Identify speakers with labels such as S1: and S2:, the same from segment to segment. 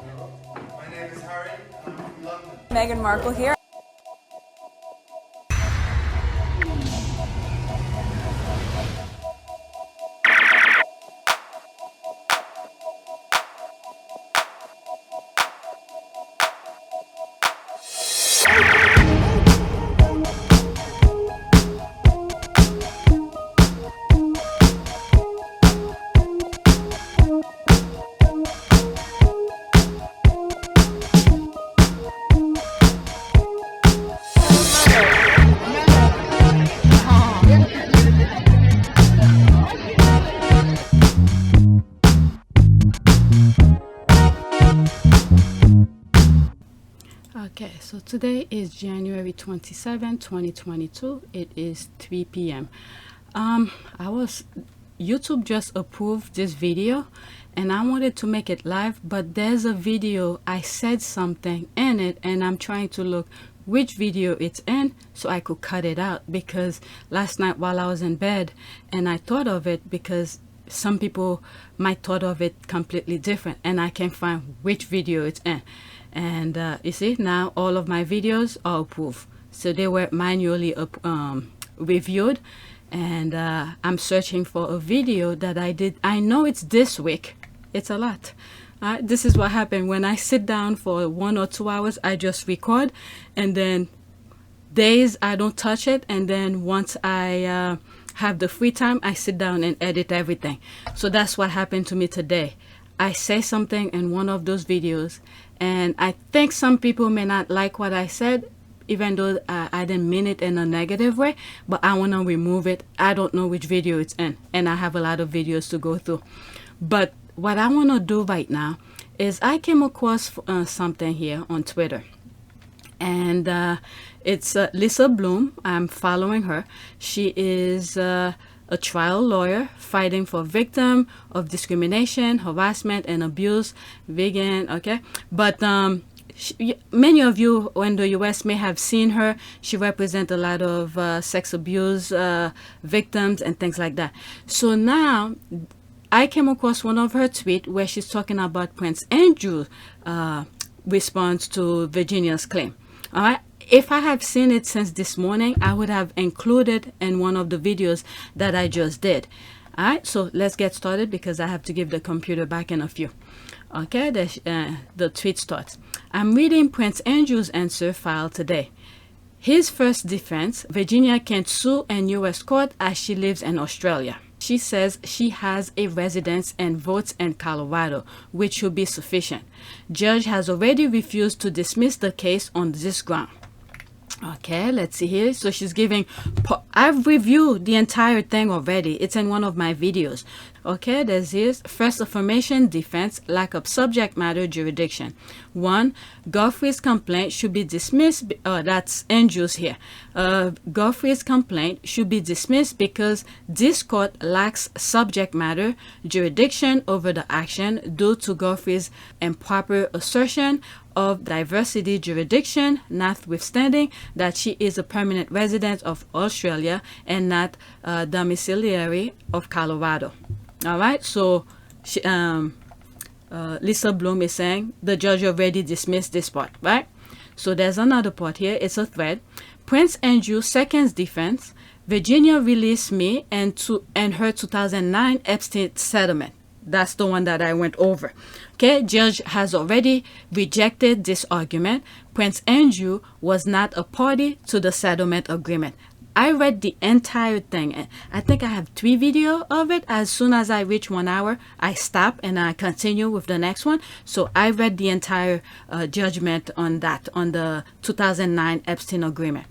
S1: My name is Harry. I'm from London.
S2: Meghan Markle here.
S3: Okay, so today is January 27, 2022. It is 3 p.m. YouTube just approved this video and I wanted to make it live, but there's a video I said something in it and I'm trying to look which video it's in so I could cut it out, because last night while I was in bed and I thought of it, because some people might thought of it completely different and I can't find which video it's in. And you see, now all of my videos are approved, so they were manually reviewed, and I'm searching for a video that I did. I know it's this week. It's a lot. This is what happened when I sit down for 1 or 2 hours. I just record, and then days I don't touch it, and then once I have the free time, I sit down and edit everything. So that's what happened to me today. I say something in one of those videos and I think some people may not like what I said, even though I didn't mean it in a negative way, but I want to remove it. I don't know which video it's in and I have a lot of videos to go through. But what I want to do right now is I came across something here on Twitter, and it's Lisa Bloom. I'm following her. She is a trial lawyer fighting for victim of discrimination, harassment, and abuse. Vegan, okay? But many of you in the US may have seen her. She represents a lot of sex abuse victims and things like that. So now I came across one of her tweets where she's talking about Prince Andrew's response to Virginia's claim. All right. If I have seen it since this morning, I would have included in one of the videos that I just did. All right, so let's get started because I have to give the computer back in a few. Okay, the tweet starts. I'm reading Prince Andrew's answer filed today. His first defense: Virginia can't sue in U.S. court as she lives in Australia. She says she has a residence and votes in Colorado, which should be sufficient. Judge has already refused to dismiss the case on this ground. Okay, let's see here. So she's giving, I've reviewed the entire thing already. It's in one of my videos. Okay, there's this. First affirmation defense, lack of subject matter jurisdiction. 1. Godfrey's complaint should be dismissed. That's Andrews here. Godfrey's complaint should be dismissed because this court lacks subject matter jurisdiction over the action due to Godfrey's improper assertion of diversity jurisdiction, notwithstanding that she is a permanent resident of Australia and not domiciliary of Colorado. All right, so Lisa Bloom is saying the judge already dismissed this part, right? So there's another part here. It's a thread. Prince Andrew second's defense: Virginia released me and her 2009 Epstein settlement. That's the one that I went over. Okay, judge has already rejected this argument. Prince Andrew was not a party to the settlement agreement. I read the entire thing. I think I have 3 videos of it. As soon as I reach 1 hour, I stop and I continue with the next one. So I read the entire judgment on that, on the 2009 Epstein agreement.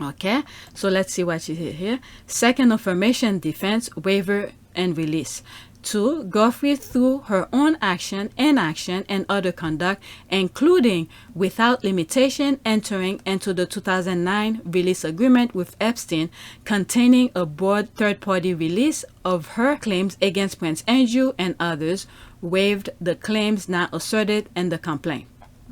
S3: Okay, so let's see what she did here. Second affirmation defense, waiver and release. 2. Godfrey, through her own action, inaction, and other conduct, including without limitation entering into the 2009 release agreement with Epstein, containing a broad third-party release of her claims against Prince Andrew and others, waived the claims not asserted in the complaint.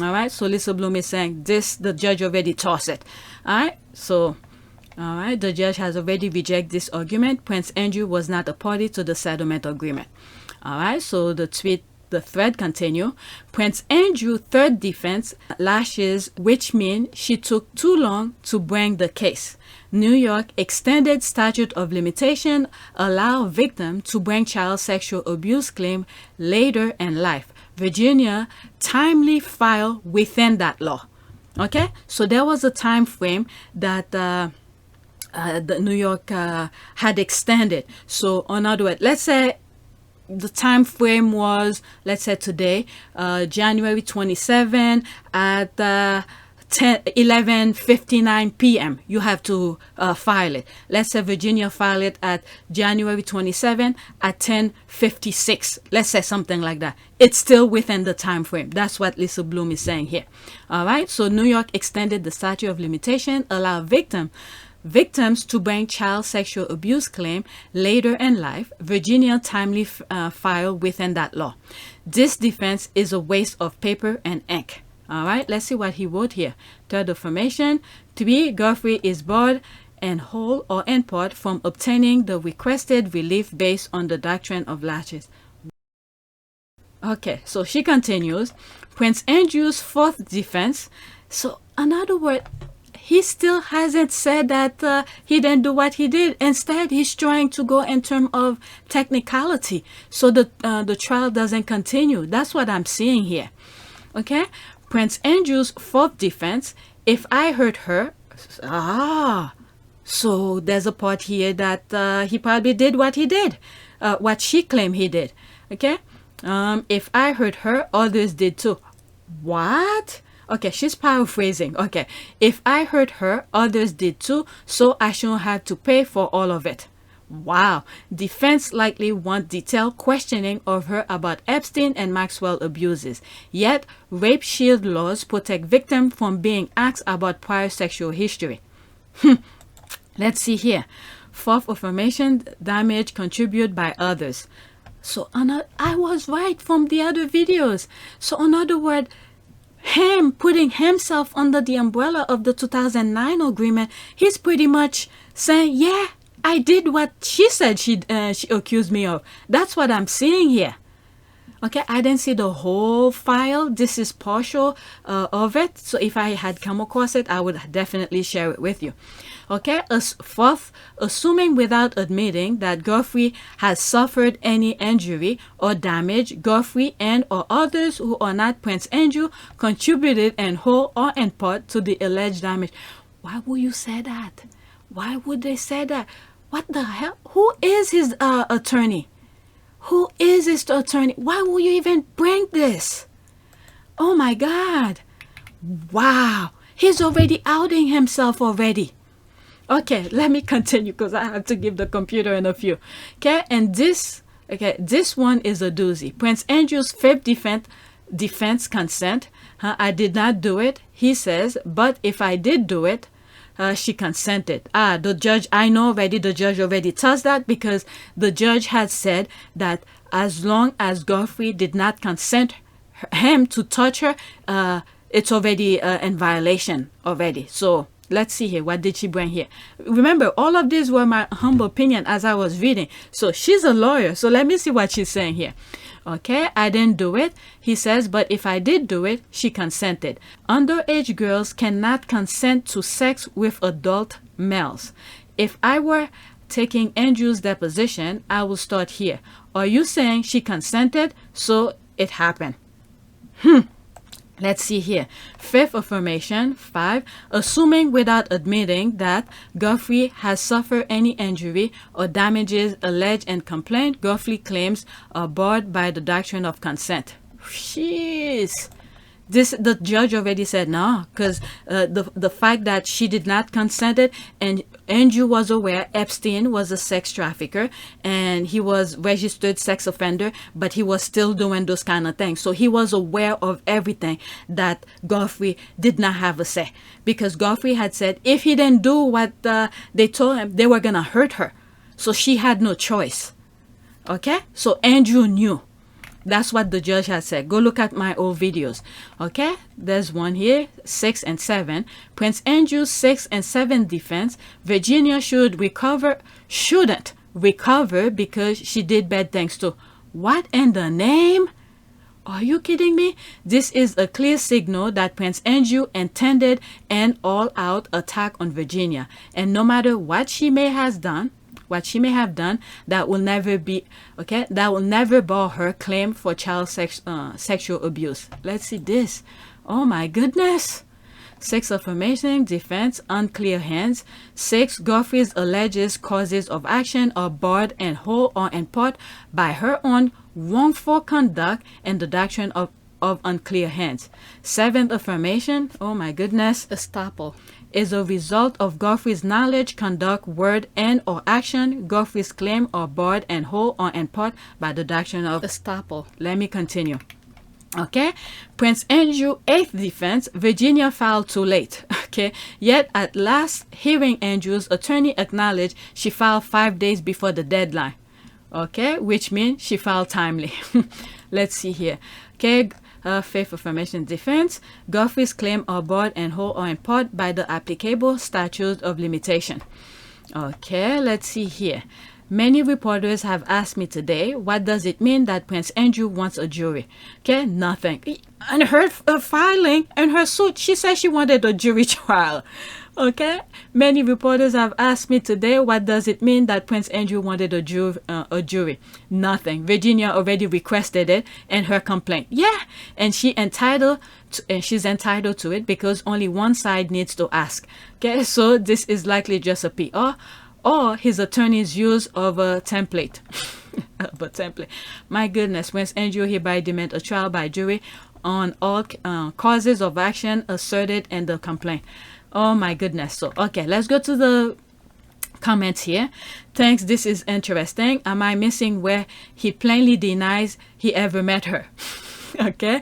S3: All right, so Lisa Bloom is saying this, the judge already tossed it. All right, so all right, the judge has already rejected this argument. Prince Andrew was not a party to the settlement agreement. All right, so the tweet The thread continue. Prince Andrew third defense lashes, which mean she took too long to bring the case. New York extended statute of limitation allow victim to bring child sexual abuse claim later in life. Virginia timely file within that law. Okay, so there was a time frame that the New York had extended. So in other words, let's say the time frame was, let's say today, January 27 at 11:59 p.m. You have to file it. Let's say Virginia filed it at January 27 at 10:56. Let's say something like that. It's still within the time frame. That's what Lisa Bloom is saying here. All right. So New York extended the statute of limitation, allow victims to bring child sexual abuse claim later in life. Virginia timely file within that law. This defense is a waste of paper and ink. All right, let's see what he wrote here. Third affirmation, 3, Godfrey is barred in whole or in part from obtaining the requested relief based on the doctrine of laches. Okay, so she continues. Prince Andrew's fourth defense. So, in other words, he still hasn't said that he didn't do what he did. Instead, he's trying to go in terms of technicality, so the trial doesn't continue. That's what I'm seeing here. Okay, Prince Andrew's fourth defense. If I hurt her, so there's a part here that he probably did what he did, what she claimed he did. Okay, if I hurt her, others did too. What? Okay, she's paraphrasing. Okay, if I hurt her, others did too, so I shouldn't have to pay for all of it. Wow. Defense likely want detailed questioning of her about Epstein and Maxwell abuses. Yet, rape shield laws protect victims from being asked about prior sexual history. Let's see here. Fourth affirmation, damage contributed by others. So, I was right from the other videos. So, in other words, him putting himself under the umbrella of the 2009 agreement, he's pretty much saying, yeah, I did what she said she accused me of. That's what I'm seeing here. Okay, I didn't see the whole file. This is partial of it. So if I had come across it, I would definitely share it with you. Okay, fourth, assuming without admitting that Godfrey has suffered any injury or damage, Godfrey and or others who are not Prince Andrew contributed in whole or in part to the alleged damage. Why would you say that? Why would they say that? What the hell? Who is his attorney? Who is his attorney? Why will you even bring this? Oh my God. Wow. He's already outing himself already. Okay, let me continue because I have to give the computer in a few. Okay, and this one is a doozy. Prince Andrew's fifth defense consent. I did not do it, he says, but if I did do it, she consented. The judge, I know already, the judge already tells that because the judge had said that as long as Godfrey did not consent him to touch her, it's already in violation already. So let's see here. What did she bring here? Remember, all of these were my humble opinion as I was reading. So she's a lawyer. So let me see what she's saying here. Okay, I didn't do it, he says, but if I did do it, she consented. Underage girls cannot consent to sex with adult males. If I were taking Andrew's deposition, I will start here. Are you saying she consented, so it happened? Let's see here. Fifth affirmation, 5. Assuming without admitting that Godfrey has suffered any injury or damages alleged in complaint, Godfrey claims are barred by the doctrine of consent. Jeez. The judge already said no, because the fact that she did not consent it, and Andrew was aware Epstein was a sex trafficker and he was registered sex offender, but he was still doing those kind of things. So he was aware of everything that Godfrey did not have a say, because Godfrey had said if he didn't do what they told him, they were gonna hurt her. So she had no choice. Okay, so Andrew knew. That's what the judge had said. Go look at my old videos. Okay, there's one here, 6 and 7. Prince Andrew's 6 and 7 defense. Virginia shouldn't recover because she did bad things too. What in the name? Are you kidding me? This is a clear signal that Prince Andrew intended an all-out attack on Virginia, and no matter what she may have done, that will never be okay. That will never bar her claim for sexual abuse. Let's see this. Oh my goodness. 6. Affirmation defense, unclear hands. 6. Godfrey's alleged causes of action are barred in whole or in part by her own wrongful conduct and the doctrine of unclear hands. 7th affirmation, oh my goodness, estoppel is a result of Godfrey's knowledge, conduct, word, and or action. Godfrey's claim are barred in whole or in part by the doctrine of estoppel. Let me continue. Okay, Prince Andrew 8th defense, Virginia filed too late. Okay, yet at last hearing, Andrew's attorney acknowledged she filed 5 days before the deadline. Okay, which means she filed timely. Let's see here. Okay, 5th affirmation defense, Godfrey's claim are barred in whole or in part by the applicable statute of limitation. Okay, let's see here. Many reporters have asked me today, what does it mean that Prince Andrew wants a jury? Okay, nothing. And her filing and her suit, she said she wanted a jury trial. Okay, many reporters have asked me today, what does it mean that Prince Andrew wanted a jury? Nothing. Virginia already requested it in her complaint. Yeah, and she's entitled to it because only one side needs to ask. Okay, so this is likely just a PR. Or his attorney's use of a template. My goodness, Prince Andrew hereby demand a trial by jury on all causes of action asserted in the complaint. Oh my goodness. So, okay, let's go to the comments here. Thanks, this is interesting. Am I missing where he plainly denies he ever met her? Okay.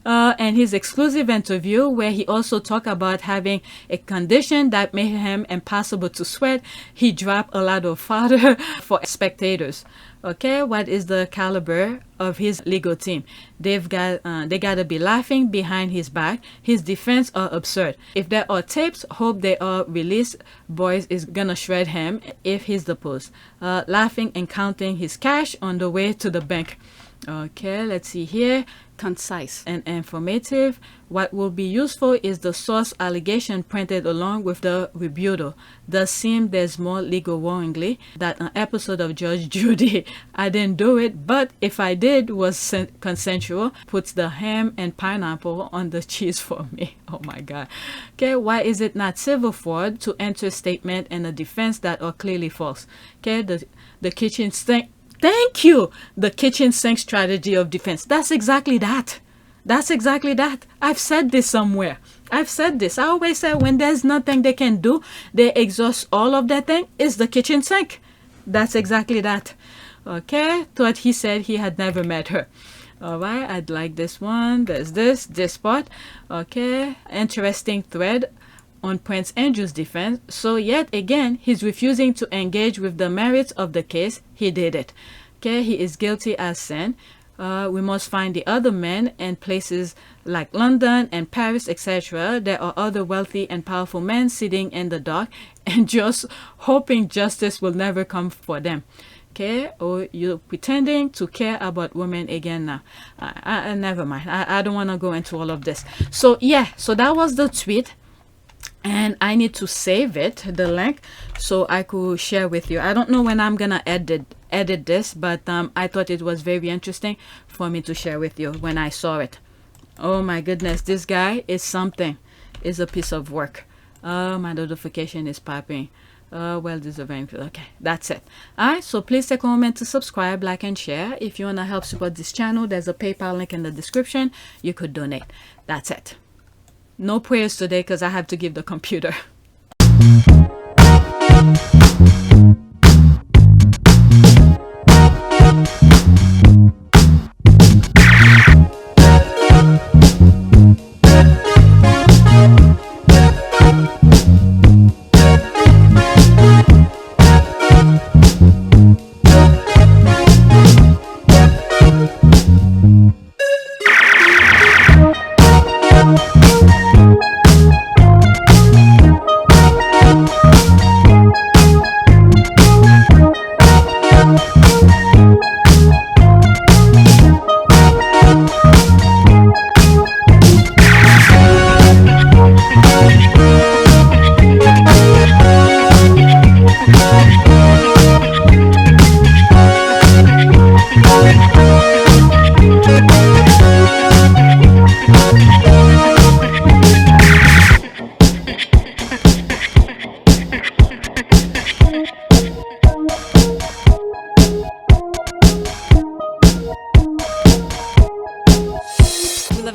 S3: And his exclusive interview where he also talked about having a condition that made him impossible to sweat, he dropped a lot of fodder for spectators. Okay, what is the caliber of his legal team? They gotta be laughing behind his back. His defense are absurd. If there are tapes, hope they are released. Boys is gonna shred him if he's deposed. Laughing and counting his cash on the way to the bank. Okay, let's see here. Concise and informative. What will be useful is the source allegation printed along with the rebuttal. Does seem there's more legal warningly that an episode of Judge Judy, I didn't do it, but if I did, was consensual, puts the ham and pineapple on the cheese for me. Oh my God. Okay, why is it not civil fraud to enter statement and a defense that are clearly false? Okay, the kitchen sink. Thank you. The kitchen sink strategy of defense. That's exactly that. That's exactly that. I've said this somewhere. I've said this. I always say when there's nothing they can do, they exhaust all of that thing. It's the kitchen sink. That's exactly that. Okay. Thought he said he had never met her. All right. I'd like this one. There's this part. Okay. Interesting thread on Prince Andrew's defense. So yet again, he's refusing to engage with the merits of the case. He did it. Okay, he is guilty as sin. We must find the other men in places like London and Paris, etc. There are other wealthy and powerful men sitting in the dark and just hoping justice will never come for them. Okay, or you're pretending to care about women again now. Never mind. I don't want to go into all of this. So yeah, so that was the tweet. And I need to save it, the link, so I could share with you. I don't know when I'm gonna edit this, but I thought it was very interesting for me to share with you when I saw it. Oh my goodness, this guy is something. Is a piece of work. My notification is popping. Well deserving. Okay, that's it. Alright, so please take a moment to subscribe, like, and share. If you wanna help support this channel, there's a PayPal link in the description. You could donate. That's it. No prayers today because I have to give the computer.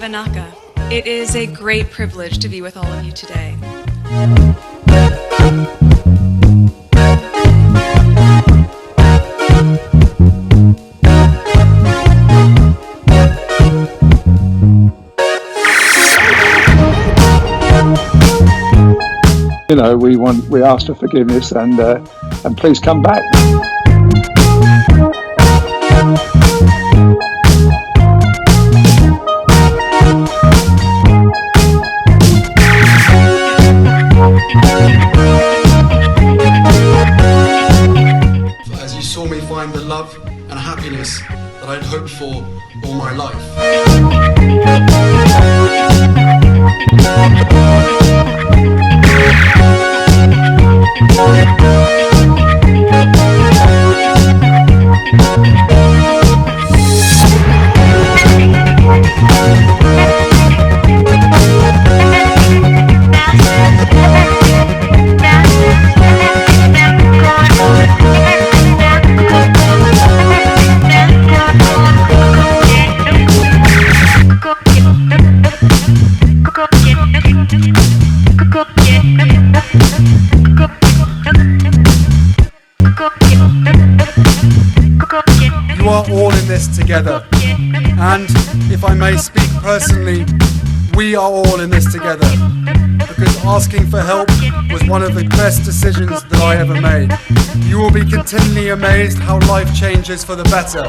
S2: Lavanaka. It is a great privilege to be with all of you today.
S4: You know, we ask for forgiveness and please come back.
S5: As you saw me find the love and happiness that I'd hoped for all my life. You are all in this together, and if I may speak personally, we are all in this together, because asking for help was one of the best decisions that I ever made. You will be continually amazed how life changes for the better.